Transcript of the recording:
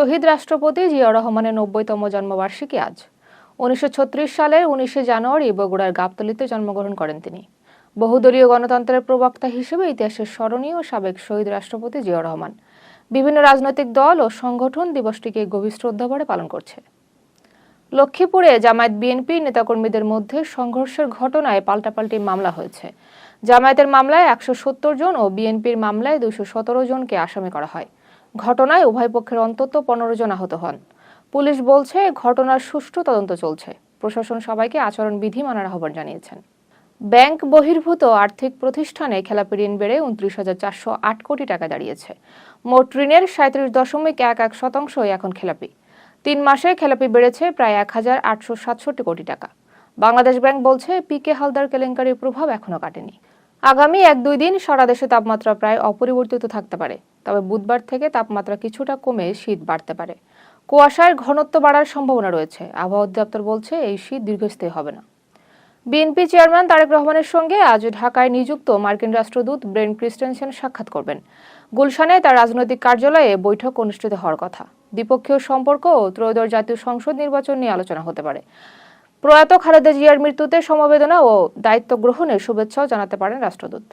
শহীদ রাষ্ট্রপতি জিয়াউর রহমানের ৯০তম জন্মবার্ষিকী আজ। ১৯৩৬ সালের ১৯শে জানুয়ারি বগুড়ার গাবতলীতে জন্মগ্রহণ করেন তিনি। বহুদলীয় গণতন্ত্রের প্রবক্তা হিসেবে ইতিহাসের স্মরণীয় সাবেক শহীদ রাষ্ট্রপতি জিয়াউর রহমান বিভিন্ন রাজনৈতিক দল ও সংগঠন দিবসটিকে গভীর শ্রদ্ধাভরে পালন করছে। লক্ষ্মীপুরে জামায়াত বিএনপির নেতাকর্মীদের মধ্যে সংঘর্ষের ঘটনায় পাল্টাপাল্টি মামলা হয়েছে। জামায়াতের মামলায় ১৭০ জন ও বিএনপির মামলায় ২১৭ জনকে আসামি করা হয়। ঘটনায় উভয় পক্ষের অন্তত ১৫ জন আহত হন। পুলিশ বলছে ঘটনার সুষ্ঠু তদন্ত চলছে। প্রশাসন সবাইকে আচরণবিধি মানার আহ্বান জানিয়েছেন। ব্যাংক বহির্ভূত আর্থিক প্রতিষ্ঠানে খেলাপি ঋণ বেড়ে ২৯,৪০৮ কোটি টাকা দাঁড়িয়েছে। মোট ঋণের ৩৭.১১% এখন খেলাপি। ৩ মাসে খেলাপি বেড়েছে প্রায় ১,৮৬৭ কোটি টাকা। বাংলাদেশ ব্যাংক বলছে পিকে হালদার কেলেঙ্কারির প্রভাব এখনো কাটেনি। আগামী ১-২ দিন সারা দেশে তাপমাত্রা প্রায় অপরিবর্তিত থাকতে পারে, তবে বুধবার থেকে তাপমাত্রা কিছুটা কমে শীত বাড়তে পারে। কুয়াশার ঘনত্ব বাড়ার সম্ভাবনা রয়েছে। আবহাওয়া অধিদপ্তর বলছে এই শীত দীর্ঘস্থায়ী হবে না। বিএনপি চেয়ারম্যান তারেক রহমানের সঙ্গে আজ ঢাকায় নিযুক্ত মার্কিন রাষ্ট্রদূত ব্রেন ক্রিস্টেনসেন সাক্ষাৎ করবেন। গুলশানে তার রাজনৈতিক কার্যালয়ে বৈঠক অনুষ্ঠিত হওয়ার কথা। দ্বিপক্ষীয় সম্পর্ক ও ত্রয়োদশ জাতীয় সংসদ নির্বাচন নিয়ে আলোচনা হতে পারে। প্রয়াত খালেদা জিয়ার মৃত্যুতে সমবেদনা ও দায়িত্ব গ্রহণের শুভেচ্ছাও জানাতে পারেন রাষ্ট্রদূত।